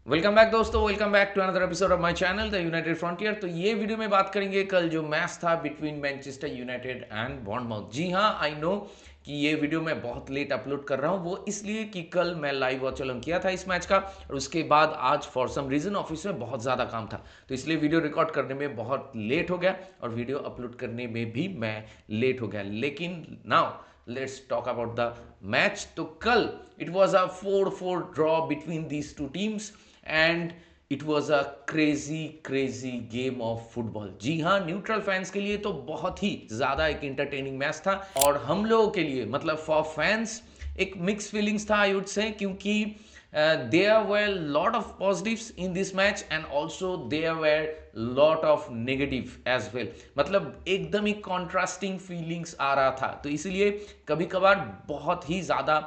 Welcome back दोस्तों, welcome back to another episode of my channel the United Frontier. तो ये video में बात करेंगे कल जो मैच था between Manchester United and Bournemouth. जी हाँ, आई नो कि ये वीडियो मैं बहुत लेट अपलोड कर रहा हूँ, वो इसलिए कि कल मैं लाइव वॉच अलॉन्ग किया था इस मैच का, और उसके बाद आज फॉर सम रीज़न ऑफिस में बहुत ज़्यादा काम था, तो इसलिए वीडियो रिकॉर्ड करने में बहुत लेट हो गया और वीडियो अपलोड करने में भी मैं लेट हो गया। लेकिन now let's talk about the match. तो कल it was a 4-4 draw between these two teams and it was a crazy crazy game of football. जी हाँ, न्यूट्रल फैंस के लिए तो बहुत ही ज्यादा एक इंटरटेनिंग मैच था, और हम लोगों के लिए मतलब फॉर फैंस एक मिक्स फीलिंग्स था आई वुड से, क्योंकि there were lot of positives in this match and also there were lot of negative as well। मतलब एकदम ही कॉन्ट्रास्टिंग फीलिंग्स आ रहा था, तो इसीलिए कभी कभार बहुत ही ज़्यादा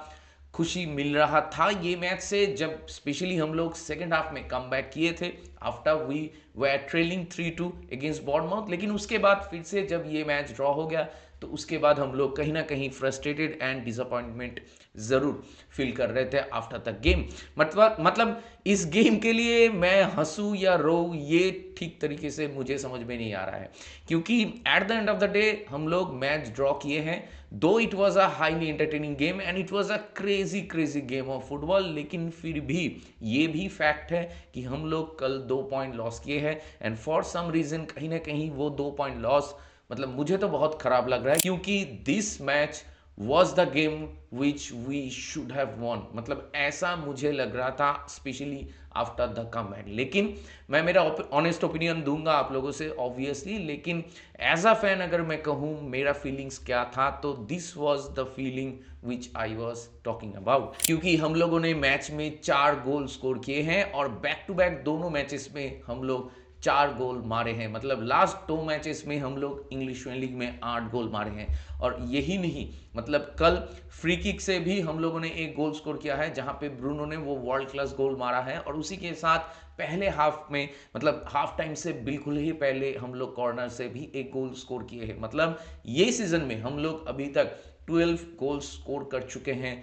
खुशी मिल रहा था ये मैच से, जब स्पेशली हम लोग सेकेंड हाफ में कम बैक किए थे after we were trailing 3-2 against Bournemouth. लेकिन उसके बाद फिर से जब ये मैच ड्रॉ हो गया तो उसके बाद हम लोग कहीं ना कहीं फ्रस्ट्रेटेड एंड डिसअपॉइंटमेंट ज़रूर फील कर रहे थे आफ्टर द गेम। मतलब इस गेम के लिए मैं हंसूं या रो ये ठीक तरीके से मुझे समझ में नहीं आ रहा है, क्योंकि eight the end of the day हम लोग मैच ड्रॉ किए हैं, दो it was a highly entertaining game and it was a crazy crazy game of football. लेकिन फिर भी ये भी फैक्ट है कि हम लोग कल 2 पॉइंट लॉस किए हैं, एंड फॉर सम रीजन कहीं ना कहीं वो 2 पॉइंट लॉस मतलब मुझे तो बहुत खराब लग रहा है, क्योंकि this match was the game which we should have won. मतलब ऐसा मुझे लग रहा था स्पेशली आफ्टर द कमबैक। लेकिन मैं मेरा ऑनेस्ट ओपिनियन दूंगा आप लोगों से ऑब्वियसली, लेकिन एज अ फैन अगर मैं कहूँ मेरा फीलिंग्स क्या था, तो this was the feeling which I was talking about. क्योंकि हम लोगों ने मैच में 4 गोल स्कोर किए हैं और बैक टू बैक दोनों मैचेस में हम लोग 4 गोल मारे हैं। मतलब लास्ट 2 मैचेस में हम लोग इंग्लिश प्रीमियर लीग में 8 गोल मारे हैं, और यही नहीं मतलब कल फ्री किक से भी हम लोगों ने 1 गोल स्कोर किया है, जहां पे ब्रूनो ने वो वर्ल्ड क्लास गोल मारा है, और उसी के साथ पहले हाफ में मतलब हाफ टाइम से बिल्कुल ही पहले हम लोग कॉर्नर से भी 1 गोल स्कोर किए हैं। मतलब ये सीजन में हम लोग अभी तक 12 गोल स्कोर कर चुके हैं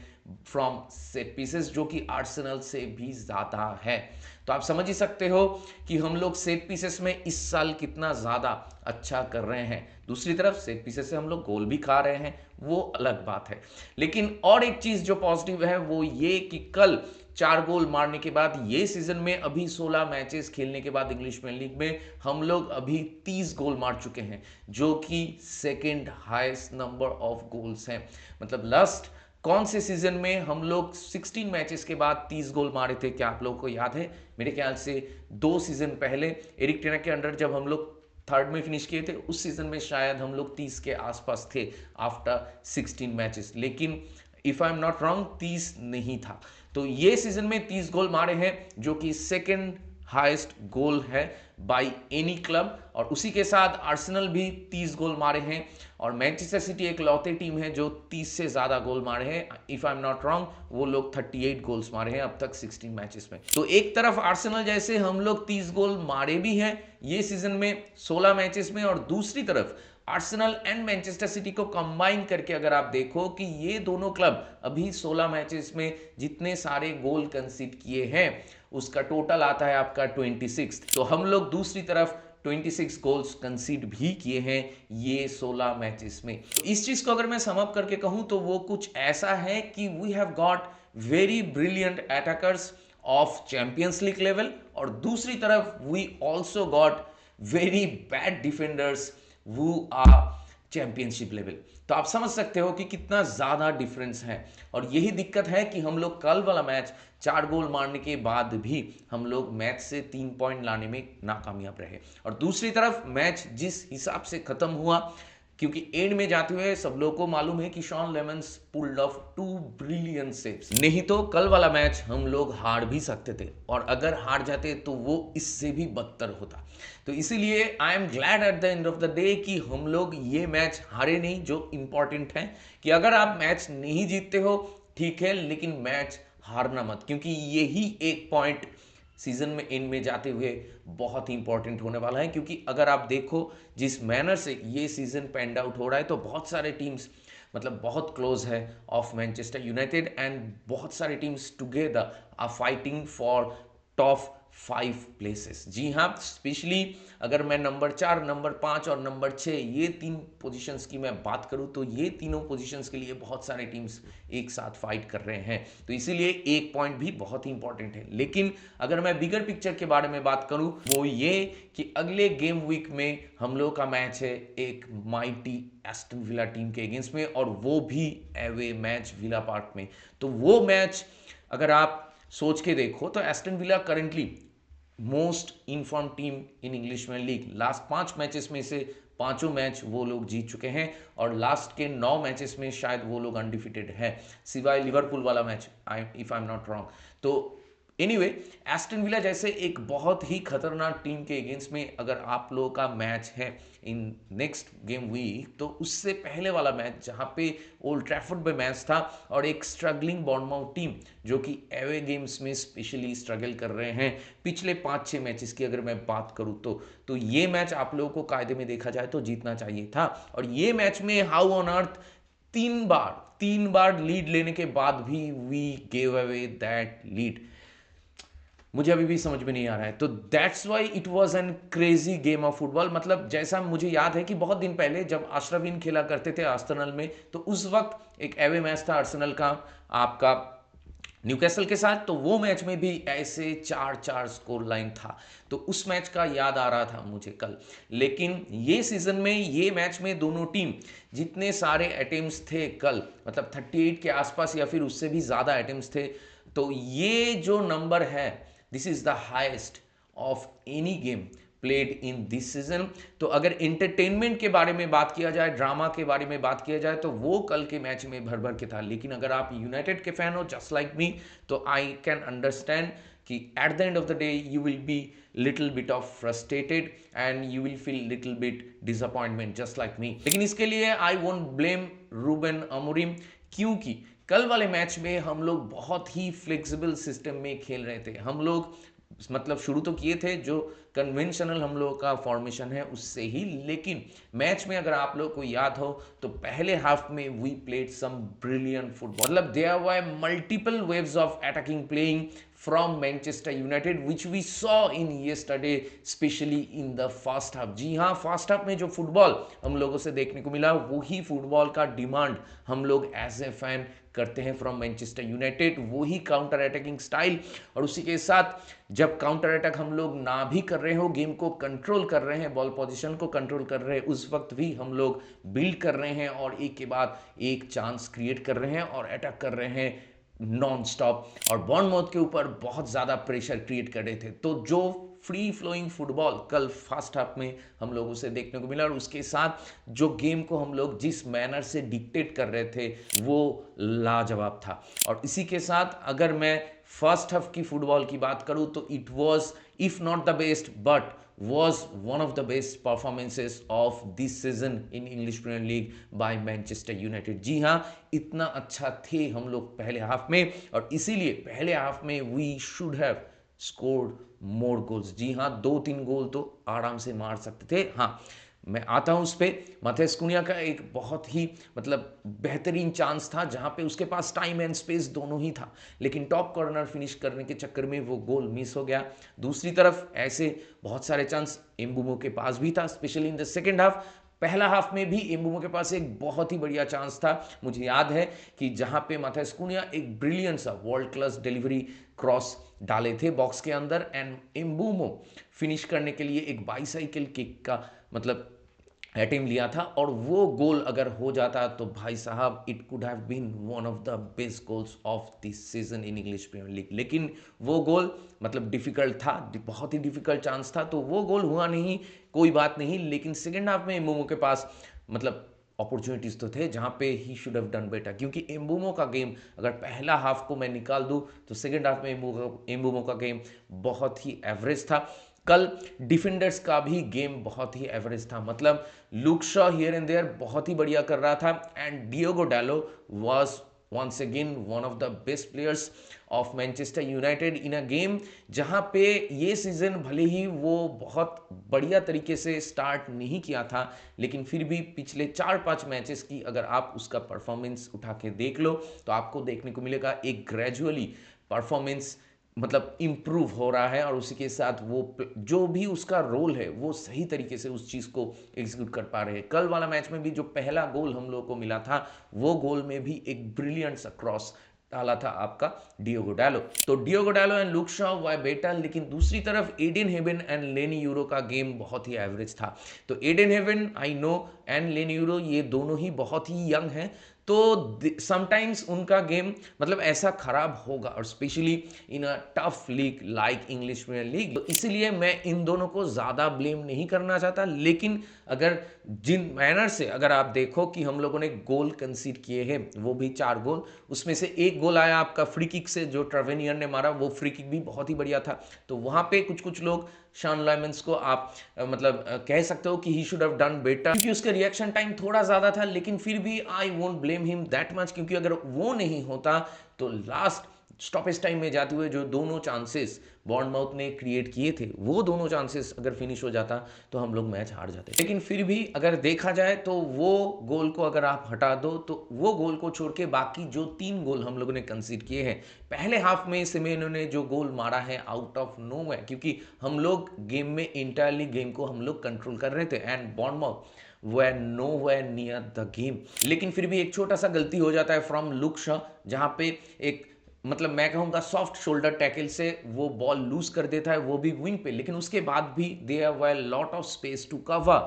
फ्रॉम सेट पीसेस, जो कि आर्सेनल से भी ज़्यादा है। तो आप समझ ही सकते हो कि हम लोग सेट पीसेस में इस साल कितना ज़्यादा अच्छा कर रहे हैं। दूसरी तरफ सेट पीसेस से हम लोग गोल भी खा रहे हैं, वो अलग बात है। लेकिन और एक चीज़ जो पॉजिटिव है वो ये कि कल 4 गोल मारने के बाद ये सीजन में अभी 16 मैचेस खेलने के बाद इंग्लिश प्रीमियर लीग में हम लोग अभी 30 गोल मार चुके हैं, जो कि second highest number of goals हैं। मतलब लास्ट कौन से सीजन में हम लोग 16 मैचेस के बाद 30 गोल मारे थे, क्या आप लोगों को याद है? मेरे ख्याल से 2 सीजन पहले एरिक टेना के अंडर जब हम लोग थर्ड में फिनिश किए थे, उस सीजन में शायद हम लोग 30 के आसपास थे आफ्टर 16 मैचेस। लेकिन if I am not wrong 30 नहीं था। तो ये सीजन में 30 गोल मारे हैं, जो कि सेकेंड हाईएस्ट गोल है बाय एनी क्लब, और उसी के साथ आर्सेनल भी 30 गोल मारे हैं, और मैनचेस्टर सिटी एक लौती टीम है जो 30 से ज़्यादा गोल मारे हैं। If I am not wrong वो लोग 38 गोल्स मारे हैं अब तक 16 मैचेस में। तो एक तरफ आर्सेनल जैसे हम लोग 30 गोल मारे भी हैं ये सीजन में 16 मैचेस में, और दूसरी तरफ आर्सेनल एंड मैनचेस्टर सिटी को कंबाइन करके अगर आप देखो कि ये दोनों क्लब अभी 16 मैचेस में जितने सारे गोल कंसीड किए हैं उसका टोटल आता है आपका 26। तो हम लोग दूसरी तरफ 26 गोल्स कंसीड भी किए हैं ये 16 मैचेस में। तो इस चीज को अगर मैं सम अप करके कहूं तो वो कुछ ऐसा है कि we have got very brilliant attackers of Champions League level, और दूसरी तरफ we also got very bad defenders वो आर चैंपियनशिप लेवल। तो आप समझ सकते हो कि कितना ज़्यादा डिफरेंस है, और यही दिक्कत है कि हम लोग कल वाला मैच 4 गोल मारने के बाद भी हम लोग मैच से 3 पॉइंट लाने में नाकामयाब रहे, और दूसरी तरफ मैच जिस हिसाब से ख़त्म हुआ, क्योंकि एंड में जाते हुए सब लोगों को मालूम है कि Senne Lammens pulled off 2 brilliant saves, नहीं तो कल वाला मैच हम लोग हार भी सकते थे, और अगर हार जाते तो वो इससे भी बदतर होता। तो इसीलिए I am glad eight the end of the day कि हम लोग ये मैच हारे नहीं, जो इंपॉर्टेंट है कि अगर आप मैच नहीं जीतते हो ठीक है, लेकिन मैच हारना मत, क्योंकि यही एक पॉइंट सीजन में एंड में जाते हुए बहुत ही इंपॉर्टेंट होने वाला है। क्योंकि अगर आप देखो जिस मैनर से ये सीजन पेंड आउट हो रहा है, तो बहुत सारे टीम्स मतलब बहुत क्लोज है ऑफ मैनचेस्टर यूनाइटेड, एंड बहुत सारे teams together are fighting for top 5 places. जी हाँ, स्पेशली अगर मैं नंबर 4, नंबर 5 और नंबर 6 ये 3 पोजीशंस की मैं बात करूं तो ये तीनों पोजीशंस के लिए बहुत सारे टीम्स एक साथ फाइट कर रहे हैं, तो इसीलिए एक पॉइंट भी बहुत ही इंपॉर्टेंट है। लेकिन अगर मैं बिगर पिक्चर के बारे में बात करूं वो ये कि अगले गेम वीक में हम लोग का मैच है एक माइटी एस्टन विला टीम के अगेंस्ट में, और वो भी एवे मैच विला पार्क में। तो वो मैच अगर आप सोच के देखो तो Aston Villa currently most in form team in English Premier League. Last 5 matches में से पांचों मैच वो लोग जीत चुके हैं, और लास्ट के 9 मैचेस में शायद वो लोग अनडिफिटेड है, सिवाय लिवरपूल वाला match, if I am not wrong. तो एनीवे, एस्टन विला जैसे एक बहुत ही खतरनाक टीम के अगेंस्ट में अगर आप लोगों का मैच है इन नेक्स्ट गेम वीक, तो उससे पहले वाला मैच जहां पे ओल्ड ट्रैफर्ड पे मैच था और एक स्ट्रगलिंग बॉर्नमाउथ टीम जो कि एवे गेम्स में स्पेशली स्ट्रगल कर रहे हैं पिछले 5-6 मैचेस की अगर मैं बात करूं तो ये मैच आप लोगों को कायदे में देखा जाए तो जीतना चाहिए था। और ये मैच में हाउ ऑन अर्थ 3 बार लीड लेने के बाद भी we gave away that lead, मुझे अभी भी समझ में नहीं आ रहा है। तो that's why it was an crazy game of football. मतलब जैसा मुझे याद है कि बहुत दिन पहले जब अशरफ खेला करते थे आर्सेनल में, तो उस वक्त एक एवे मैच था आर्सेनल का आपका न्यूकैसल के साथ, तो वो मैच में भी ऐसे 4-4 स्कोर लाइन था, तो उस मैच का याद आ रहा था मुझे कल। लेकिन ये सीजन में ये मैच में दोनों टीम जितने सारे अटेम्प्ट्स थे कल, मतलब 38 के आसपास या फिर उससे भी ज़्यादा अटेम्प्ट्स थे, तो ये जो नंबर है this is the highest of any game played in this season. तो अगर एंटरटेनमेंट के बारे में बात किया जाए, ड्रामा के बारे में बात किया जाए, तो वो कल के मैच में भर भर के था। लेकिन अगर आप यूनाइटेड के फैन हो जस्ट लाइक मी, तो आई कैन अंडरस्टैंड कि eight the end of the day you will be little bit of frustrated and you will feel little bit disappointment just like me. लेकिन इसके लिए I won't blame Ruben Amorim, क्योंकि कल वाले match में हम लोग बहुत ही फ्लेक्सिबल सिस्टम में खेल रहे थे। हम लोग मतलब शुरू तो किए थे जो कन्वेंशनल हम लोग का फॉर्मेशन है उससे ही, लेकिन मैच में अगर आप लोग को याद हो तो पहले हाफ में we played some brilliant football. मतलब there were multiple waves of attacking playing from Manchester United which we saw in yesterday especially in the first half। जी हाँ, फर्स्ट हाफ में जो फुटबॉल हम लोगों से देखने को मिला वही फुटबॉल का डिमांड हम लोग एज ए फैन करते हैं फ्रॉम मैनचेस्टर यूनाइटेड, वही काउंटर अटैकिंग स्टाइल। और उसी के साथ जब काउंटर अटैक हम लोग ना भी कर रहे हो, गेम को कंट्रोल कर रहे हैं, बॉल पोजीशन को कंट्रोल कर रहे हैं, उस वक्त भी हम लोग बिल्ड कर रहे हैं और एक के बाद एक चांस क्रिएट कर रहे हैं और अटैक कर रहे हैं नॉन स्टॉप, और बॉर्नमाउथ के ऊपर बहुत ज़्यादा प्रेशर क्रिएट कर रहे थे। तो जो फ्री फ्लोइंग फुटबॉल कल फर्स्ट हाफ में हम लोगों से देखने को मिला, और उसके साथ जो गेम को हम लोग जिस मैनर से डिक्टेट कर रहे थे वो लाजवाब था। और इसी के साथ अगर मैं फर्स्ट हाफ की फुटबॉल की बात करूं तो it was if not the best but was one of the best performances of this season in English Premier League by Manchester United। जी हाँ, इतना अच्छा थे हम लोग पहले हाफ में, और इसीलिए पहले हाफ में we should have scored more goals। जी हाँ, 2-3 गोल तो आराम से मार सकते थे। हाँ, मैं आता हूँ उस पर। माथेस कुनिया का एक बहुत ही मतलब बेहतरीन चांस था जहाँ पे उसके पास टाइम एंड स्पेस दोनों ही था, लेकिन टॉप कॉर्नर फिनिश करने के चक्कर में वो गोल मिस हो गया। दूसरी तरफ ऐसे बहुत सारे चांस एम्बुमो के पास भी था, specially in the second half. पहला हाफ में भी एम्बुमो के पास एक बहुत ही बढ़िया चांस था, मुझे याद है कि जहाँ पे माथेस कुनिया एक ब्रिलियंट सा वर्ल्ड क्लास डिलीवरी क्रॉस डाले थे बॉक्स के अंदर, एंड एम्बुमो फिनिश करने के लिए एक बाईसाइकिल किक का मतलब अटेम्प्ट लिया था, और वो गोल अगर हो जाता तो भाई साहब it could have been one of the best goals of this season in English Premier League. लेकिन वो गोल मतलब डिफिकल्ट था, बहुत ही डिफिकल्ट चांस था, तो वो गोल हुआ नहीं, कोई बात नहीं। लेकिन सेकेंड हाफ में एम्बुमो के पास मतलब अपॉर्चुनिटीज तो थे जहाँ पे he should have done better, क्योंकि एम्बुमो का गेम अगर पहला हाफ को मैं निकाल दूँ तो सेकेंड हाफ में एम्बुमो का गेम बहुत ही एवरेज था। कल डिफेंडर्स का भी गेम बहुत ही एवरेज था, मतलब Luke Shaw here and there बहुत ही बढ़िया कर रहा था, and Diogo Dalot was once again one of the best players of Manchester United in a game जहां पे ये सीजन भले ही वो बहुत बढ़िया तरीके से स्टार्ट नहीं किया था, लेकिन फिर भी पिछले 4-5 मैचेस की अगर आप उसका परफॉर्मेंस उठा के देख लो तो आपको देखने को मिलेगा एक ग्रेजुअली परफॉर्मेंस मतलब इम्प्रूव हो रहा है और उसी के साथ वो जो भी उसका रोल है वो सही तरीके से उस चीज़ को एग्जीक्यूट कर पा रहे हैं। कल वाला मैच में भी जो पहला गोल हम लोगों को मिला था, वो गोल में भी एक ब्रिलियंट सा क्रॉस डाला था आपका डियोगो डालो। तो Diogo Dalot and Luke Shaw were better, लेकिन दूसरी तरफ एडन हेवन एंड लेनी यूरो का गेम बहुत ही एवरेज था। तो Ayden Heaven I know and लेनी यूरो ये दोनों ही बहुत ही यंग हैं, तो समटाइम्स उनका गेम मतलब ऐसा खराब होगा, और specially in a tough league like English Premier League. तो इसलिए मैं इन दोनों को ज़्यादा ब्लेम नहीं करना चाहता, लेकिन अगर जिन मैनर से अगर आप देखो कि हम लोगों ने गोल कंसीड किए हैं, वो भी 4 गोल, उसमें से एक गोल आया आपका फ्री किक से जो ट्रेवेनियर ने मारा, वो फ्री किक भी बहुत ही बढ़िया था। तो वहाँ पे कुछ कुछ लोग शॉन लाइमंस को आप मतलब कह सकते हो कि he should have done better, क्योंकि उसका रिएक्शन टाइम थोड़ा ज़्यादा था, लेकिन फिर भी I won't blame him that much, क्योंकि अगर वो नहीं होता तो लास्ट स्टॉपेज टाइम में जाते हुए जो दोनों चांसेस बॉर्नमाउथ ने क्रिएट किए थे, वो दोनों चांसेस अगर फिनिश हो जाता तो हम लोग मैच हार जाते। लेकिन फिर भी अगर देखा जाए तो वो गोल को अगर आप हटा दो तो वो गोल को छोड़ के बाकी जो 3 गोल हम लोगों ने कंसीड किए हैं, पहले हाफ में सिमेनो ने जो गोल मारा है आउट ऑफ नोवेयर, क्योंकि हम लोग गेम में इंटायरली गेम को हम लोग कंट्रोल कर रहे थे and Bournemouth were nowhere near the game। लेकिन फिर भी एक छोटा सा गलती हो जाता है फ्रॉम लुक शॉ, जहां पे एक मतलब मैं कहूँगा सॉफ्ट शोल्डर टैकल से वो बॉल लूज कर देता है, वो भी विंग पे, लेकिन उसके बाद भी there were lot of space to cover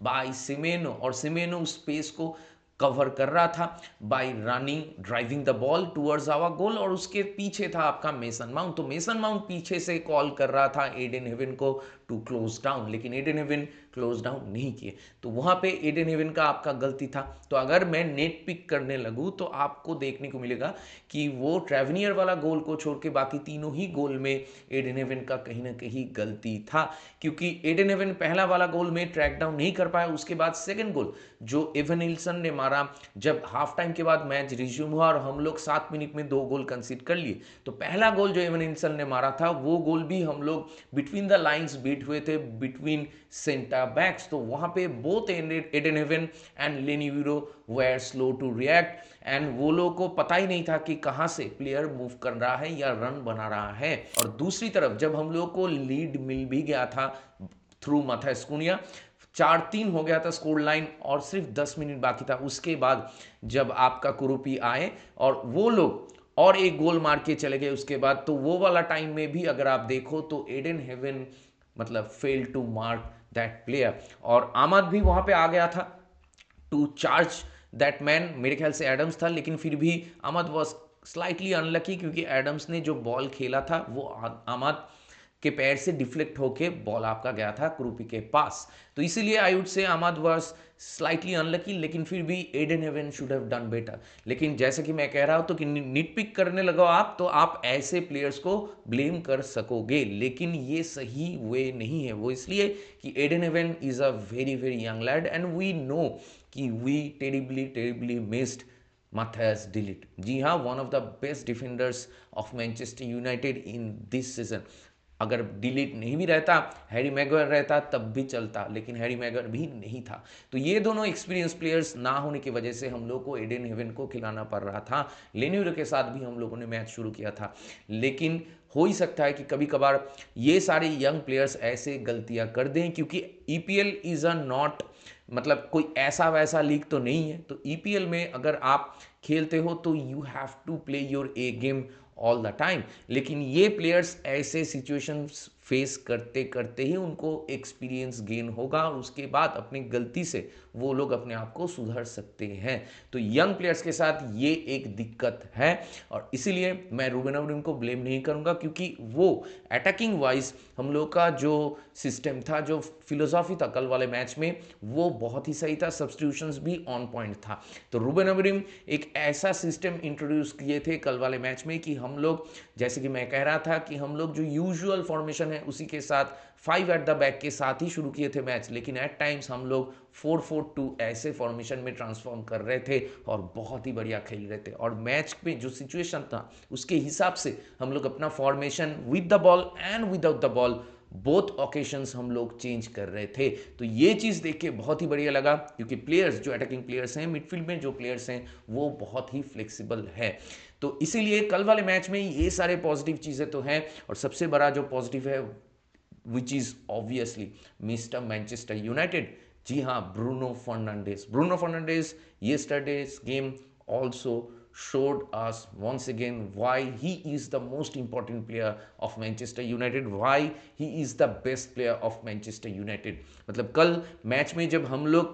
by सिमेनो, और सिमेनो उस स्पेस को कवर कर रहा था by running driving the ball towards our goal, और उसके पीछे था आपका मेसन माउंट। तो मेसन माउंट पीछे से कॉल कर रहा था एडन हेवन को टू क्लोज डाउन, लेकिन एडन हेवन क्लोज डाउन नहीं किए, तो वहां पे एडन हेवन का आपका गलती था। तो अगर मैं नेट पिक करने लगूँ तो आपको देखने को मिलेगा कि वो ट्रेवनियर वाला गोल को छोड़ के बाकी तीनों ही गोल में एडन हेवन का कहीं ना कहीं गलती था, क्योंकि एडन हेवन पहला वाला गोल में ट्रैक डाउन नहीं कर पाया। उसके बाद सेकंड गोल जो एवन निल्सन ने मारा, जब हाफ टाइम के बाद मैच रिज्यूम हुआ और हम लोग 7 मिनट में 2 गोल कंसीड कर लिए, तो पहला गोल जो एवन निल्सन ने मारा था वो गोल भी हम लोग बिटवीन द लाइंस बीट हुए थे, बिटवीन सेंटर बैक्स। तो वहां पे बोथ एडन हेवन एंड लेनी Yoro were slow to react, and वो लोग को पता ही नहीं था कि कहां से प्लेयर मूव कर रहा है या रन बना रहा है। और दूसरी तरफ जब हम लोग को लीड मिल भी गया था थ्रू माथास कुनिया, 4-3 हो गया था स्कोर लाइन और सिर्फ 10 मिनट बाकी था, उसके बाद जब आपका कुरूपी आए और वो लोग और एक गोल मार के चले गए उसके बाद, तो वो वाला टाइम में भी अगर आप देखो तो एडन हेवन मतलब fail to mark that player, और आमद भी वहां पे आ गया था टू चार्ज दैट मैन, मेरे ख्याल से एडम्स था, लेकिन फिर भी आमद वॉज स्लाइटली अनलकी, क्योंकि एडम्स ने जो बॉल खेला था वो आमद के पैर से डिफ्लेक्ट होके बॉल आपका गया था क्रूपी के पास। तो इसीलिए आई वुड से आमद वाज स्लाइटली अनलकी, लेकिन फिर भी Ayden Heaven should have done better. लेकिन जैसे कि मैं कह रहा हूं तो कि निट पिक करने लगो आप तो आप ऐसे प्लेयर्स को ब्लेम कर सकोगे, लेकिन ये सही वे नहीं है। वो इसलिए कि Ayden Heaven is a very very young lad and we know कि we terribly missed Matthias de Ligt। जी हाँ, one of the best defenders of Manchester United in this season. अगर डिलीट नहीं भी रहता, हैरी मैगवायर रहता तब भी चलता, लेकिन हैरी मैगवायर भी नहीं था। तो ये दोनों एक्सपीरियंस प्लेयर्स ना होने की वजह से हम लोग को एडन हेवन को खिलाना पड़ रहा था। लेन्यूरो के साथ भी हम लोगों ने मैच शुरू किया था, लेकिन हो ही सकता है कि कभी कभार ये सारे यंग प्लेयर्स ऐसे गलतियां कर दें, क्योंकि ईपीएल इज अ नॉट मतलब कोई ऐसा वैसा लीग तो नहीं है। तो ईपीएल में अगर आप खेलते हो तो you have to play your A game all the time, लेकिन ये प्लेयर्स ऐसे सिचुएशंस फेस करते करते ही उनको एक्सपीरियंस गेन होगा और उसके बाद अपनी गलती से वो लोग अपने आप को सुधर सकते हैं। तो यंग प्लेयर्स के साथ ये एक दिक्कत है, और इसीलिए मैं रूबेन अमोरिम को ब्लेम नहीं करूंगा, क्योंकि वो अटैकिंग वाइज हम लोग का जो सिस्टम था, जो फिलोसॉफी था कल वाले मैच में, वो बहुत ही सही था, सब्स्टिट्यूशंस भी ऑन पॉइंट था। तो रूबेन अमोरिम एक ऐसा सिस्टम इंट्रोड्यूस किए थे कल वाले मैच में कि हम लोग, जैसे कि मैं कह रहा था कि हम लोग जो यूजुअल फॉर्मेशन है उसी के साथ 5 एट द बैक के साथ ही शुरू किए थे मैच, लेकिन एट टाइम्स हम लोग 4-4-2 ऐसे फॉर्मेशन में ट्रांसफॉर्म कर रहे थे और बहुत ही बढ़िया खेल रहे थे। और मैच में जो सिचुएशन था उसके हिसाब से हम लोग अपना formation with the ball and without the ball both occasions हम लोग चेंज कर रहे थे। तो ये चीज़ देख के बहुत ही बढ़िया लगा, क्योंकि प्लेयर्स जो अटैकिंग प्लेयर्स हैं, मिडफील्ड में जो प्लेयर्स हैं, वो बहुत ही फ्लेक्सिबल है। तो इसीलिए कल वाले मैच में ये सारे पॉजिटिव चीज़ें तो हैं, और सबसे बड़ा जो पॉजिटिव है which is obviously mister Manchester United. जी हाँ, Bruno Fernandes yesterday's game also showed us once again why he is the most important player of Manchester United, why he is the best player of Manchester United। मतलब कल match में जब हम लोग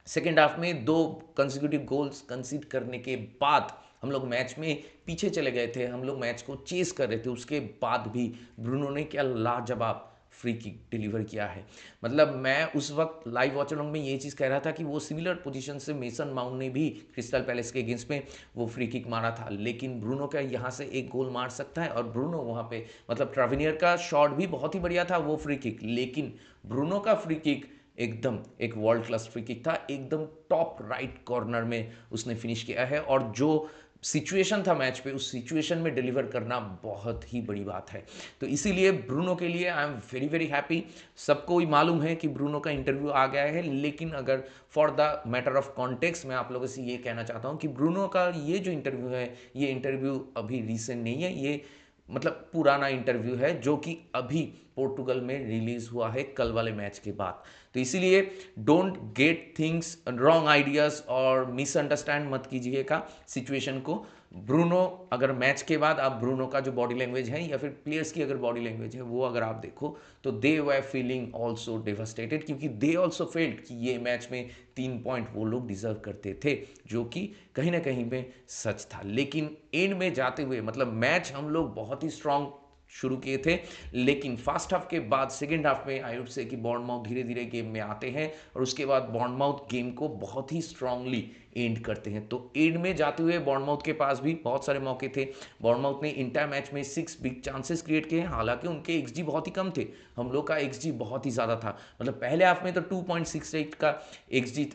second half में 2 consecutive goals कंसीड करने के बाद हम लोग मैच में पीछे चले गए थे, हम लोग मैच को चेस कर रहे थे, उसके बाद भी ब्रूनो ने क्या लाजवाब फ्री किक डिलीवर किया है। मतलब मैं उस वक्त लाइव वॉच अलोंग में ये चीज़ कह रहा था कि वो सिमिलर पोजीशन से मेसन माउंट ने भी क्रिस्टल पैलेस के अगेंस्ट में वो फ्री किक मारा था, लेकिन ब्रूनो क्या यहाँ से एक गोल मार सकता है? और ब्रूनो वहाँ पे मतलब ट्राविनियर का शॉट भी बहुत ही बढ़िया था वो फ्री किक, लेकिन ब्रूनो का फ्री किक एकदम एक वर्ल्ड क्लास फ्री किक था, एकदम टॉप राइट कॉर्नर में उसने फिनिश किया है। और जो सिचुएशन था मैच पे, उस सिचुएशन में डिलीवर करना बहुत ही बड़ी बात है। तो इसीलिए ब्रूनो के लिए I am very very happy. सबको ही मालूम है कि ब्रूनो का इंटरव्यू आ गया है, लेकिन अगर for the matter of context मैं आप लोगों से ये कहना चाहता हूँ कि ब्रूनो का ये जो इंटरव्यू है, ये इंटरव्यू अभी रिसेंट नहीं है, ये मतलब पुराना इंटरव्यू है जो कि अभी पोर्टुगल में रिलीज हुआ है कल वाले मैच के बाद। तो इसीलिए don't get things wrong ideas और मिसअंडरस्टैंड मत कीजिएगा सिचुएशन को। ब्रूनो अगर मैच के बाद आप ब्रूनो का जो बॉडी लैंग्वेज है या फिर प्लेयर्स की अगर बॉडी लैंग्वेज है वो अगर आप देखो, तो दे वर फीलिंग ऑल्सो डेवास्टेटेड, क्योंकि दे ऑल्सो फेल्ड कि ये मैच में 3 पॉइंट वो लोग डिजर्व करते थे, जो कि कहीं ना कहीं में सच था। लेकिन एंड में जाते हुए मतलब मैच हम लोग बहुत ही स्ट्रांग शुरू किए थे, लेकिन फर्स्ट हाफ के बाद सेकेंड हाफ में आई वुड से कि बॉर्नमाउथ धीरे धीरे गेम में आते हैं, और उसके बाद बॉर्नमाउथ गेम को बहुत ही स्ट्रांगली एंड करते हैं। तो एंड में जाते हुए बॉर्नमाउथ के पास भी बहुत सारे मौके थे। बॉर्नमाउथ ने इंटायर मैच में 6 बिग चांसेस क्रिएट किए हैं, हालांकि उनके एक्सजी बहुत ही कम थे, हम लोग का एक्सजी बहुत ही ज़्यादा था। मतलब पहले हाफ में तो 2.68 का एक्सजी,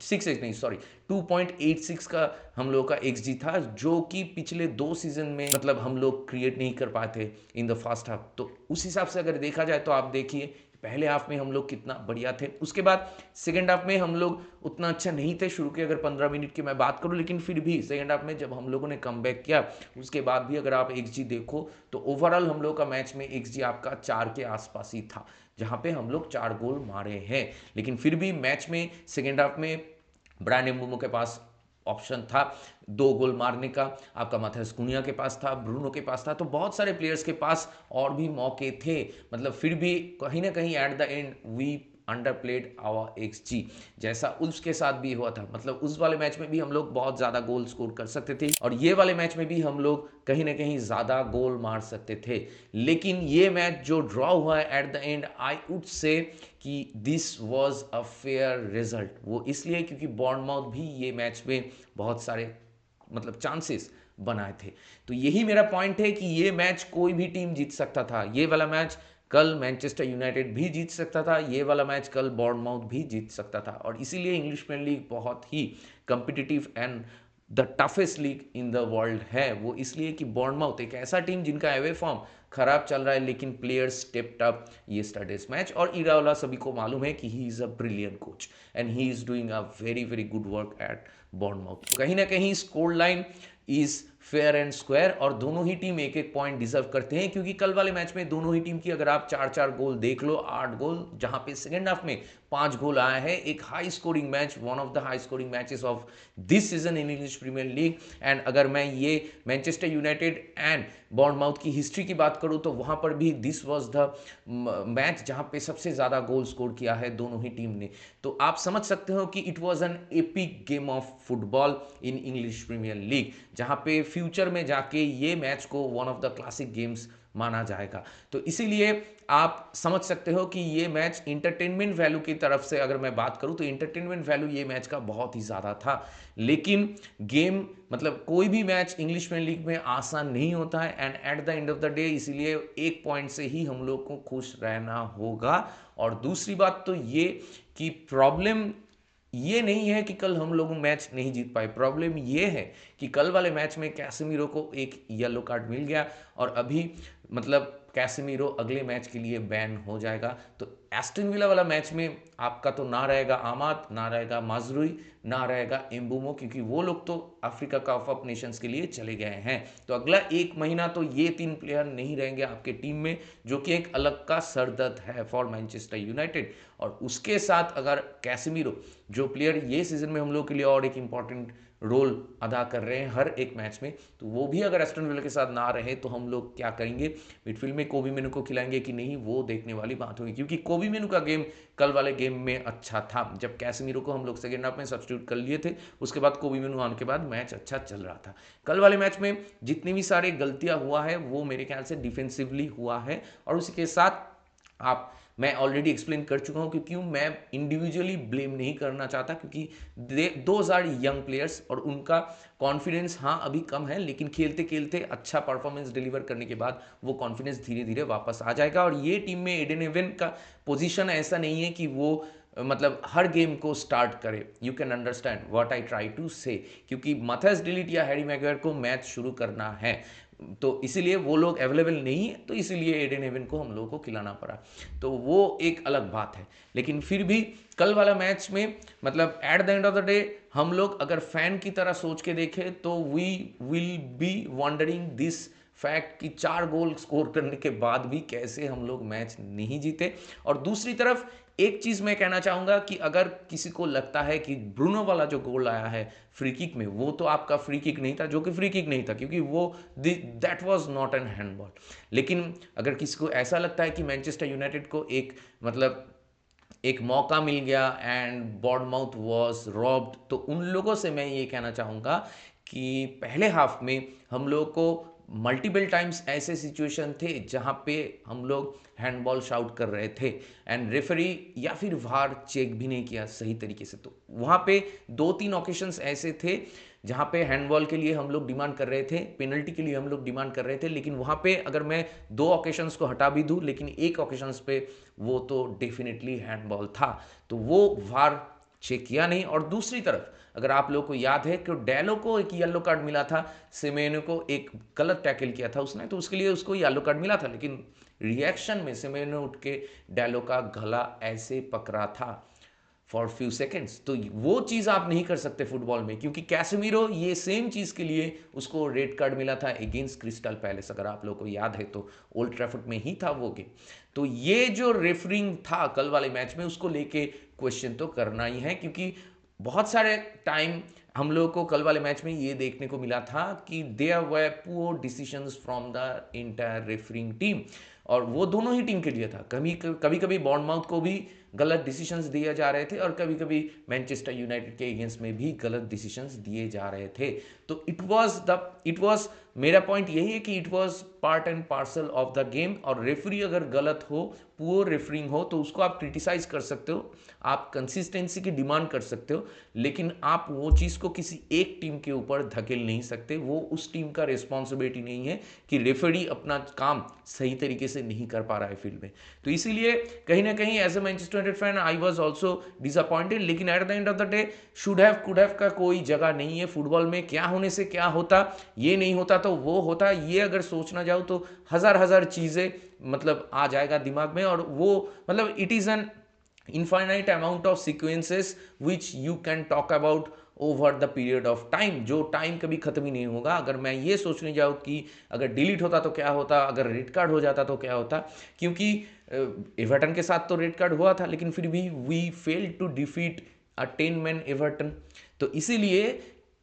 6 नहीं सॉरी 2.86 का हम लोग का एक्सजी था, जो कि पिछले 2 सीजन में मतलब हम लोग क्रिएट नहीं कर पाए थे इन द फर्स्ट हाफ। तो उस हिसाब से अगर देखा जाए तो आप देखिए पहले हाफ में हम लोग कितना बढ़िया थे, उसके बाद सेकेंड हाफ में हम लोग उतना अच्छा नहीं थे शुरू के अगर 15 मिनट की मैं बात करूं, लेकिन फिर भी सेकेंड हाफ में जब हम लोगों ने कम बैक किया, उसके बाद भी अगर आप एक्सजी देखो तो ओवरऑल हम लोग का मैच में एक्सजी आपका 4 के आसपास ही था, जहां पे हम लोग 4 गोल मारे हैं। लेकिन फिर भी मैच में सेकेंड हाफ में ब्रायन एम्बुमो के पास ऑप्शन था 2 गोल मारने का, आपका माथेस कुनिया के पास था, ब्रूनो के पास था, तो बहुत सारे प्लेयर्स के पास और भी मौके थे। मतलब फिर भी कहीं ना कहीं at the end we underplayed our xG, जैसा उसके साथ भी हुआ था। मतलब उस वाले मैच में भी हम लोग बहुत ज़्यादा गोल स्कोर कर सकते थे, और ये वाले मैच में भी हम लोग कहीं ना कहीं ज़्यादा गोल मार सकते थे। लेकिन ये मैच जो ड्रॉ हुआ है at the end, I would say कि this was a fair result. वो इसलिए क्योंकि बॉर्नमाउथ भी ये मैच में बहुत सारे मतलब चांसेस बनाए थे। तो यही मेरा पॉइंट है कि ये मैच कोई भी टीम जीत सकता था। ये वाला मैच कल मैनचेस्टर यूनाइटेड भी जीत सकता था, ये वाला मैच कल बॉर्नमाउथ भी जीत सकता था। और इसीलिए इंग्लिश प्रीमियर लीग बहुत ही competitive and the toughest league in the world है। वो इसलिए कि बॉर्नमाउथ एक ऐसा टीम जिनका अवे फॉर्म खराब चल रहा है, लेकिन players stepped up yesterday's match. और इराओला सभी को मालूम है कि he is a brilliant coach and he is doing a very very good work at Bournemouth. कहीं ना कहीं score line is fair and square, और दोनों ही टीम एक एक पॉइंट डिजर्व करते हैं, क्योंकि कल वाले मैच में दोनों ही टीम की अगर आप 4-4 गोल देख लो, 8 गोल, जहां पे सेकेंड हाफ में 5 गोल आया है। एक high scoring match, one of the high scoring matches of this season in English Premier League. And अगर मैं ये मैनचेस्टर यूनाइटेड एंड बॉर्नमाउथ की हिस्ट्री की बात करूं तो वहां पर भी दिस वाज द मैच जहां पे सबसे ज्यादा गोल स्कोर किया है दोनों ही टीम ने। तो आप समझ सकते हो कि it was an epic game of football in English Premier League, जहां पे फ्यूचर में जाके ये मैच को one of the classic games माना जाएगा। तो इसीलिए आप समझ सकते हो कि ये मैच इंटरटेनमेंट वैल्यू की तरफ से अगर मैं बात करूं तो इंटरटेनमेंट वैल्यू ये मैच का बहुत ही ज़्यादा था। लेकिन गेम मतलब कोई भी मैच इंग्लिश प्रीमियर लीग में आसान नहीं होता है, and eight the end of the day इसीलिए एक पॉइंट से ही हम लोग को खुश रहना होगा। और दूसरी बात तो ये कि प्रॉब्लम ये नहीं है कि कल हम लोग मैच नहीं जीत पाए, प्रॉब्लम ये है कि कल वाले मैच में कैसेमीरो को एक येलो कार्ड मिल गया, और अभी मतलब कैसेमीरो अगले मैच के लिए बैन हो जाएगा। तो एस्टन विला वाला मैच में आपका तो ना रहेगा आमाद, ना रहेगा माजरूई, ना रहेगा एम्बुमो, क्योंकि वो लोग तो अफ्रीका कप ऑफ नेशंस के लिए चले गए हैं। तो अगला 1 महीना तो ये 3 प्लेयर नहीं रहेंगे आपके टीम में, जो कि एक अलग का सरदर्द है फॉर मैनचेस्टर यूनाइटेड। और उसके साथ अगर कैसेमीरो, जो प्लेयर ये सीजन में हम लोग के लिए और एक इंपॉर्टेंट रोल अदा कर रहे हैं हर एक मैच में, तो वो भी अगर एस्टन विला के साथ ना रहे तो हम लोग क्या करेंगे? मिडफील्ड में कोबी मेनू को खिलाएंगे कि नहीं, वो देखने वाली बात होगी। क्योंकि कोबी मेनू का गेम कल वाले गेम में अच्छा था, जब कैसेमीरो को हम लोग सेकेंड हाफ में सब्स्टिट्यूट कर लिए थे, उसके बाद कोबी मेनू आने के बाद मैच अच्छा चल रहा था। कल वाले मैच में जितनी भी सारी गलतियां हुआ है वो मेरे ख्याल से डिफेंसिवली हुआ है। और उसी के साथ मैं ऑलरेडी एक्सप्लेन कर चुका हूं कि क्यों मैं इंडिविजुअली ब्लेम नहीं करना चाहता, क्योंकि दोज आर यंग प्लेयर्स और उनका कॉन्फिडेंस हाँ अभी कम है, लेकिन खेलते खेलते अच्छा परफॉर्मेंस डिलीवर करने के बाद वो कॉन्फिडेंस धीरे धीरे वापस आ जाएगा। और ये टीम में एडन हेवन का पोजीशन ऐसा नहीं है कि वो मतलब हर गेम को स्टार्ट करे। You can understand what I try to say, क्योंकि मैथ्यूस डिलीट या हैरी मैगवायर को मैच शुरू करना है, तो इसीलिए वो लोग अवेलेबल नहीं है, तो इसीलिए एडन हेवन को हम लोगों को खिलाना पड़ा। तो वो एक अलग बात है। लेकिन फिर भी कल वाला मैच में मतलब eight the end of the day हम लोग अगर फैन की तरह सोच के देखें तो we will be wondering this fact कि 4 गोल स्कोर करने के बाद भी कैसे हम लोग मैच नहीं जीते। और दूसरी तरफ एक चीज मैं कहना चाहूंगा कि अगर किसी को लगता है कि ब्रूनो वाला जो गोल आया है फ्री किक में, वो तो आपका फ्री किक नहीं था, जो कि फ्री किक नहीं था क्योंकि वो that was not an handball. लेकिन अगर किसी को ऐसा लगता है कि मैनचेस्टर यूनाइटेड को एक मौका मिल गया एंड बॉर्नमाउथ वाज रॉब्ड, तो उन लोगों से मैं ये कहना चाहूँगा कि पहले हाफ में हम लोगों को मल्टीपल टाइम्स ऐसे सिचुएशन थे जहाँ पे हम लोग हैंडबॉल शाउट कर रहे थे एंड रेफरी या फिर वार चेक भी नहीं किया सही तरीके से। तो वहाँ पे 2-3 ओकेशंस ऐसे थे जहाँ पे हैंडबॉल के लिए हम लोग डिमांड कर रहे थे, पेनल्टी के लिए हम लोग डिमांड कर रहे थे, लेकिन वहाँ पे अगर मैं 2 ओकेशंस को हटा भी दूँ, लेकिन एक ओकेशंस पे वो तो डेफिनेटली हैंडबॉल था, तो वो वार चेक किया नहीं। और दूसरी तरफ अगर आप लोगों को याद है कि डैलो को एक येलो कार्ड मिला था, सेमेनो को एक गलत टैकल किया था उसने, तो उसके लिए उसको येलो कार्ड मिला था, लेकिन रिएक्शन में सेमेनो उठ के डैलो का गला ऐसे पकड़ा था फॉर फ्यू सेकेंड्स। तो वो चीज़ आप नहीं कर सकते फुटबॉल में, क्योंकि कैसेमीरो ये सेम चीज़ के लिए उसको रेड कार्ड मिला था अगेंस्ट क्रिस्टल पैलेस, अगर आप लोगों को याद है तो ओल्ड ट्रैफर्ड में ही था वो गेम। तो ये जो रेफरिंग था कल वाले मैच में, उसको लेके क्वेश्चन तो करना ही है, क्योंकि बहुत सारे टाइम हम लोगों को कल वाले मैच में ये देखने को मिला था कि there were poor decisions from the entire refereeing team, और वो दोनों ही टीम के लिए था। कभी कभी बॉर्नमाउथ को भी गलत डिसीजंस दिए जा रहे थे और कभी कभी मैनचेस्टर यूनाइटेड के अगेंस्ट में भी गलत डिसीजंस दिए जा रहे थे। तो इट वाज मेरा पॉइंट यही है कि it was part and parcel of the game. और रेफरी अगर गलत हो, पुअर रेफरिंग हो, तो उसको आप क्रिटिसाइज कर सकते हो, आप कंसिस्टेंसी की डिमांड कर सकते हो, लेकिन आप वो चीज़ को किसी एक टीम के ऊपर धकेल नहीं सकते। वो उस टीम का रिस्पॉन्सिबिलिटी नहीं है कि रेफरी अपना काम सही तरीके से नहीं कर पा रहा है फील्ड में। तो इसीलिए कहीं ना कहीं as a Manchester United fan I was also disappointed, लेकिन at the end of the day should have could have का कोई जगह नहीं है फुटबॉल में। क्या होने से क्या होता, ये नहीं होता तो वो होता, ये अगर सोचना जाओ तो हजार चीज़ें मतलब आ जाएगा दिमाग में। और वो मतलब it is an infinite amount of sequences which you can talk about over the period of time, जो टाइम कभी खत्म ही नहीं होगा। अगर मैं ये सोचने जाऊँ कि अगर डिलीट होता तो क्या होता, अगर रेड कार्ड हो जाता तो क्या होता, क्योंकि एवर्टन के साथ तो रेड कार्ड हुआ था, लेकिन फिर भी we fail to defeat a 10 man Everton. तो इसीलिए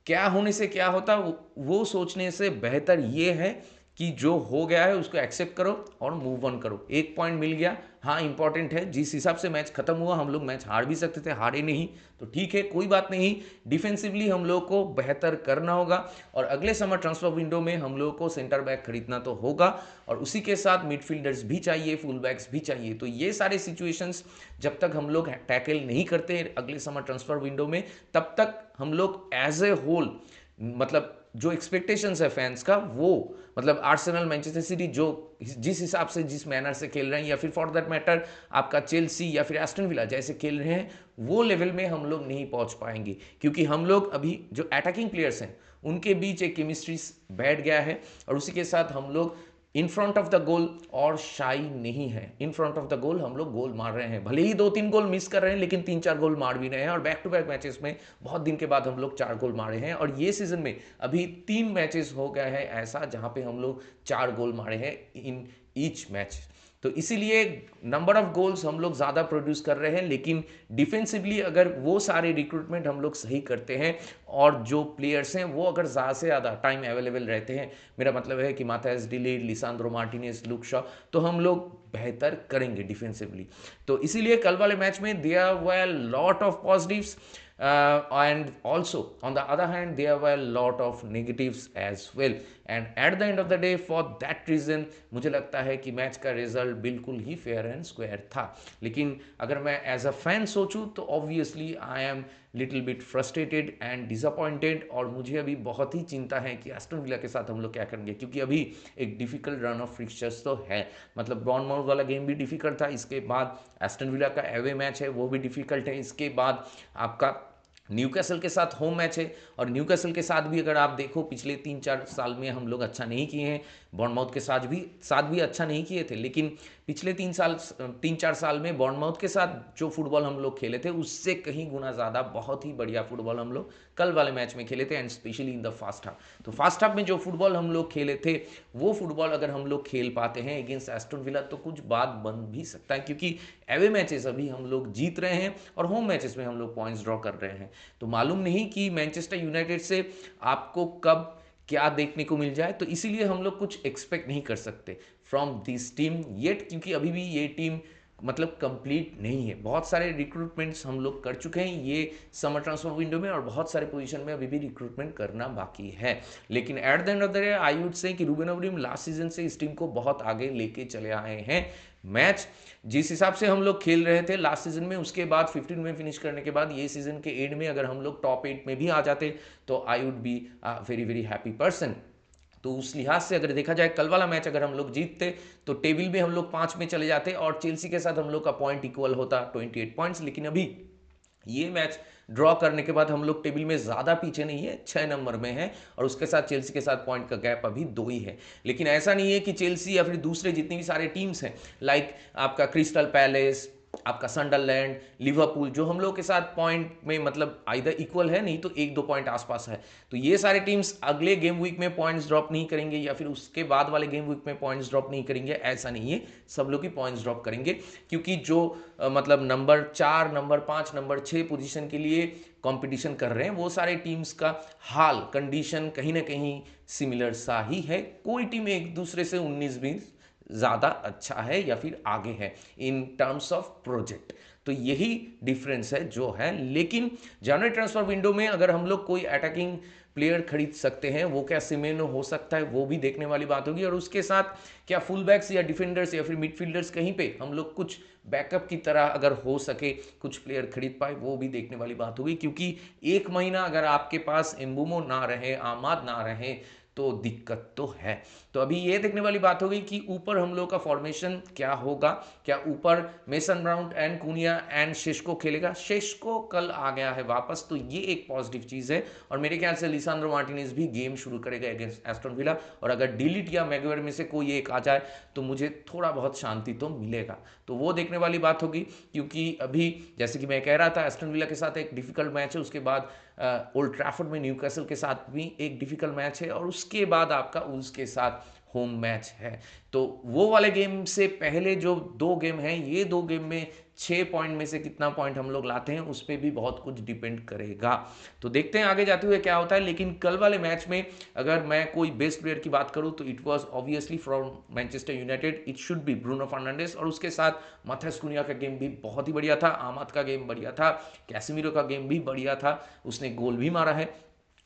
क्या होने से क्या होता, वो सोचने से बेहतर ये है कि जो हो गया है उसको एक्सेप्ट करो और मूव ऑन करो। 1 पॉइंट मिल गया, हाँ इंपॉर्टेंट है। जिस हिसाब से मैच खत्म हुआ, हम लोग मैच हार भी सकते थे, हारे नहीं, तो ठीक है, कोई बात नहीं। डिफेंसिवली हम लोग को बेहतर करना होगा और अगले समर ट्रांसफर विंडो में हम लोग को सेंटर बैक खरीदना तो होगा और उसी के साथ मिडफील्डर्स भी चाहिए, फुल बैक्स भी चाहिए। तो ये सारे सिचुएशंस जब तक हम लोग टैकल नहीं करते अगले समर ट्रांसफर विंडो में, तब तक हम लोग एज ए होल मतलब जो एक्सपेक्टेशंस है फैंस का, वो मतलब आर्सेनल, मैनचेस्टर सिटी जो जिस हिसाब से जिस मैनर से खेल रहे हैं, या फिर फॉर दैट मैटर आपका चेल्सी या फिर एस्टन विला जैसे खेल रहे हैं, वो लेवल में हम लोग नहीं पहुंच पाएंगे, क्योंकि हम लोग अभी जो अटैकिंग प्लेयर्स हैं उनके बीच एक केमिस्ट्री बैठ गया है और उसी के साथ हम लोग in front of the goal और शाई नहीं है। In front of the goal हम लोग गोल मार रहे हैं, भले ही 2-3 गोल मिस कर रहे हैं लेकिन 3-4 गोल मार भी रहे हैं, और बैक टू बैक मैचेस में बहुत दिन के बाद हम लोग 4 गोल मारे हैं। और ये सीजन में अभी 3 मैचेस हो गया है ऐसा जहां पे हम लोग 4 गोल मारे हैं इन ईच मैच। तो इसीलिए नंबर ऑफ गोल्स हम लोग ज़्यादा प्रोड्यूस कर रहे हैं, लेकिन डिफेंसिवली अगर वो सारे रिक्रूटमेंट हम लोग सही करते हैं और जो प्लेयर्स हैं वो अगर ज़्यादा से ज़्यादा टाइम अवेलेबल रहते हैं, मेरा मतलब है कि Matthias de Ligt, Lisandro Martinez, Luke Shaw, तो हम लोग बेहतर करेंगे डिफेंसिवली। तो इसीलिए कल वाले मैच में there were lot of positives and also on the other hand there were a lot of negatives as well, and at the end of the day for that reason मुझे लगता है कि match का result बिल्कुल ही fair and square था। लेकिन अगर मैं एज अ फैन सोचूं तो obviously I am little bit frustrated and disappointed, और मुझे अभी बहुत ही चिंता है कि एस्टन विला के साथ हम लोग क्या करेंगे, क्योंकि अभी एक डिफिकल्ट रन ऑफ फिक्चर्स तो है। मतलब बॉर्नमाउथ वाला गेम भी डिफिकल्ट था, इसके बाद एस्टन विला का एवे मैच है वो भी डिफिकल्ट है, इसके बाद आपका न्यूकैसल के साथ होम मैच है, और न्यूकैसल के साथ भी अगर आप देखो पिछले 3-4 साल में हम लोग अच्छा नहीं किए हैं, बॉर्नमाउथ के साथ भी अच्छा नहीं किए थे, लेकिन पिछले 3-4 साल में बॉर्नमाउथ के साथ जो फुटबॉल हम लोग खेले थे उससे कहीं गुना ज़्यादा बहुत ही बढ़िया फुटबॉल हम लोग कल वाले मैच में खेले थे, and specially in the first half. तो फर्स्ट हाफ में जो फुटबॉल हम लोग खेले थे वो फुटबॉल अगर हम लोग खेल पाते हैं अगेंस्ट एस्टन विला तो कुछ बात बन भी सकता है, क्योंकि एवे मैचेस अभी हम लोग जीत रहे हैं और होम मैचेस में हम लोग पॉइंट्स ड्रॉ कर रहे हैं। तो मालूम नहीं कि मैनचेस्टर यूनाइटेड से आपको कब क्या देखने को मिल जाए, तो इसीलिए हम लोग कुछ एक्सपेक्ट नहीं कर सकते फ्रॉम दिस टीम येट, क्योंकि अभी भी ये टीम मतलब कंप्लीट नहीं है। बहुत सारे रिक्रूटमेंट्स हम लोग कर चुके हैं ये समर ट्रांसफर विंडो में, और बहुत सारे पोजीशन में अभी भी रिक्रूटमेंट करना बाकी है। लेकिन at the end of the day I would say कि रूबेन अमोरिम लास्ट सीजन से इस टीम को बहुत आगे लेके चले आए हैं। मैच जिस हिसाब से हम लोग खेल रहे थे लास्ट सीजन में, उसके बाद 15 में फिनिश करने के बाद ये सीजन के एंड में अगर हम लोग टॉप 8 में भी आ जाते तो I would be very very happy person. तो उस लिहाज से अगर देखा जाए कल वाला मैच अगर हम लोग जीतते तो टेबल में हम लोग 5 में चले जाते और चेल्सी के साथ हम लोग का पॉइंट इक्वल होता 28 पॉइंट्स। लेकिन अभी ये मैच ड्रॉ करने के बाद हम लोग टेबल में ज़्यादा पीछे नहीं है, 6 नंबर में है, और उसके साथ चेल्सी के साथ पॉइंट का गैप अभी 2 ही है। लेकिन ऐसा नहीं है कि चेल्सी या फिर दूसरे जितनी भी सारे टीम्स हैं लाइक आपका क्रिस्टल पैलेस, आपका सनडरलैंड, लिवरपूल, जो हम लोग के साथ पॉइंट में मतलब आइदर इक्वल है नहीं तो 1-2 पॉइंट आसपास है, तो ये सारे टीम्स अगले गेम वीक में पॉइंट्स ड्रॉप नहीं करेंगे या फिर उसके बाद वाले गेम वीक में पॉइंट्स ड्रॉप नहीं करेंगे, ऐसा नहीं है। सब लोग ही पॉइंट्स ड्रॉप करेंगे, क्योंकि जो मतलब नंबर 4, नंबर 5, नंबर 6 पोजीशन के लिए कंपटीशन कर रहे हैं वो सारे टीम्स का हाल कंडीशन कहीं ना कहीं सिमिलर सा ही है। कोई टीम एक दूसरे से 19-20 ज़्यादा अच्छा है या फिर आगे है इन टर्म्स ऑफ प्रोजेक्ट, तो यही डिफरेंस है जो है। लेकिन जनवरी ट्रांसफर विंडो में अगर हम लोग कोई अटैकिंग प्लेयर खरीद सकते हैं, वो क्या सिमेनो हो सकता है वो भी देखने वाली बात होगी, और उसके साथ क्या फुल बैक्स या डिफेंडर्स या फिर मिडफील्डर्स कहीं पे हम लोग कुछ बैकअप की तरह अगर हो सके कुछ प्लेयर खरीद पाए वो भी देखने वाली बात होगी। क्योंकि एक महीना अगर आपके पास एम्बुमो ना रहे, आमाद ना रहे, तो दिक्कत तो है। तो अभी ये देखने वाली बात होगी कि ऊपर हम लोग का फॉर्मेशन क्या होगा, क्या ऊपर Mason Mount and Cunha and Sesko खेलेगा। शेस्को कल आ गया है वापस, तो ये एक पॉजिटिव चीज़ है, और मेरे ख्याल से लिसांड्रो मार्टिनेज भी गेम शुरू करेगा अगेंस्ट एस्टन विला, और अगर डिलीट या मैगवायर में से कोई एक आ जाए तो मुझे थोड़ा बहुत शांति तो मिलेगा। तो वो देखने वाली बात होगी, क्योंकि अभी जैसे कि मैं कह रहा था एस्टन विला के साथ एक डिफिकल्ट मैच है, उसके बाद ओल्ड ट्रैफर्ड में न्यूकैसल के साथ भी एक डिफिकल्ट मैच है, और उसके बाद आपका उल्स के साथ होम मैच है। तो वो वाले गेम से पहले जो 2 गेम हैं, ये 2 गेम में 6 पॉइंट में से कितना पॉइंट हम लोग लाते हैं उस पर भी बहुत कुछ डिपेंड करेगा। तो देखते हैं आगे जाते हुए क्या होता है। लेकिन कल वाले मैच में अगर मैं कोई बेस्ट प्लेयर की बात करूं तो it was obviously from Manchester United, it should be Bruno Fernandes, और उसके साथ माथायस कुनिया का गेम भी बहुत ही बढ़िया था, आमाद का गेम बढ़िया था, कैसेमीरो का गेम भी बढ़िया था, उसने गोल भी मारा है,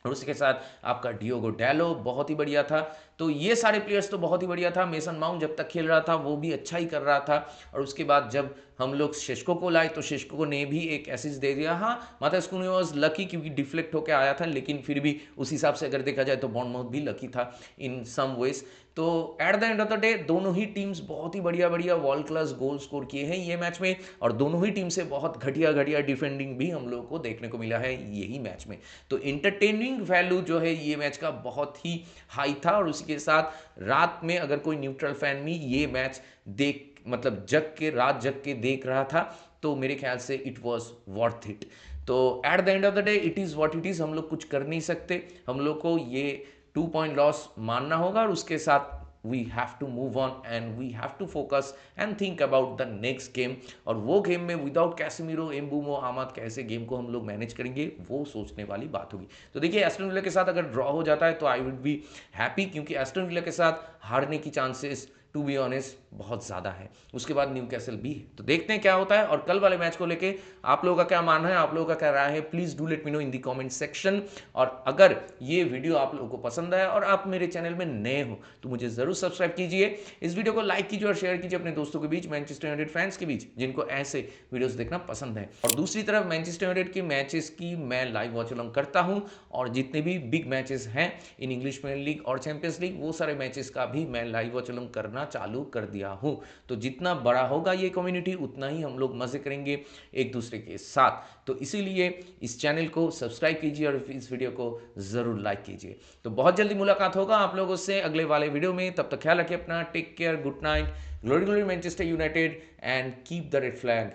और उसके साथ आपका डियोगो डैलो बहुत ही बढ़िया था। तो ये सारे प्लेयर्स तो बहुत ही बढ़िया था। मेसन माउंट जब तक खेल रहा था वो भी अच्छा ही कर रहा था, और उसके बाद जब हम लोग शेस्को को लाए तो शेस्को ने भी एक असिस्ट दे दिया। हाँ, माथायस कुनिया वाज लकी क्योंकि डिफ्लेक्ट होकर आया था, लेकिन फिर भी उस हिसाब से अगर देखा जाए तो बॉर्नमाउथ भी लकी था इन सम वेज। तो eight the end of the day दोनों ही टीम्स बहुत ही बढ़िया बढ़िया वर्ल्ड क्लास गोल स्कोर किए हैं ये मैच में, और दोनों ही टीम से बहुत घटिया घटिया डिफेंडिंग भी हम लोगों को देखने को मिला है यही मैच में। तो इंटरटेनिंग वैल्यू जो है ये मैच का बहुत ही हाई था, और उसी के साथ रात में अगर कोई न्यूट्रल फैन भी ये मैच देख मतलब रात जग के देख रहा था तो मेरे ख्याल से इट वॉज वर्थ इट। तो eight the end of the day it is what it is, हम लोग कुछ कर नहीं सकते, हम लोग को ये 2 पॉइंट लॉस मानना होगा, और उसके साथ we have to move on and we have to focus and think about the next game. और वो गेम में विदाउट कैसेमीरो एम्बूमो आमाद कैसे गेम को हम लोग मैनेज करेंगे वो सोचने वाली बात होगी। तो देखिए एस्टन विला के साथ अगर ड्रॉ हो जाता है तो आई वुड बी हैप्पी, क्योंकि एस्टन विला के साथ हारने की चांसेस टू बी ऑनेस्ट बहुत ज़्यादा है। उसके बाद न्यूकैसल भी है, तो देखते हैं क्या होता है। और कल वाले मैच को लेके आप लोगों का क्या मानना है, आप लोगों का क्या राय है, please do let me know in the comment section. और अगर ये वीडियो आप लोगों को पसंद आया और आप मेरे चैनल में नए हो तो मुझे ज़रूर सब्सक्राइब कीजिए, इस वीडियो को लाइक कीजिए और शेयर कीजिए अपने दोस्तों के बीच, मैनचेस्टर यूनाइटेड फैंस के बीच जिनको ऐसे वीडियोस देखना पसंद है। और दूसरी तरफ मैनचेस्टर यूनाइटेड के मैचेस की मैं लाइव वॉच अलॉन्ग करता हूँ, और जितने भी बिग मैचेस हैं इन इंग्लिश प्रीमियर लीग और चैंपियंस लीग वो सारे मैचेस का भी मैं लाइव वॉच अलॉन्ग करना चालू कर दिया हूं। तो जितना बड़ा होगा ये कम्युनिटी उतना ही हम लोग मजे करेंगे एक दूसरे के साथ। तो इसीलिए इस चैनल को सब्सक्राइब कीजिए और इस वीडियो को जरूर लाइक कीजिए। तो बहुत जल्दी मुलाकात होगा आप लोगों से अगले वाले वीडियो में, तब तक ख्याल रखिए अपना, take care, good night, glory glory Manchester United and keep the red flag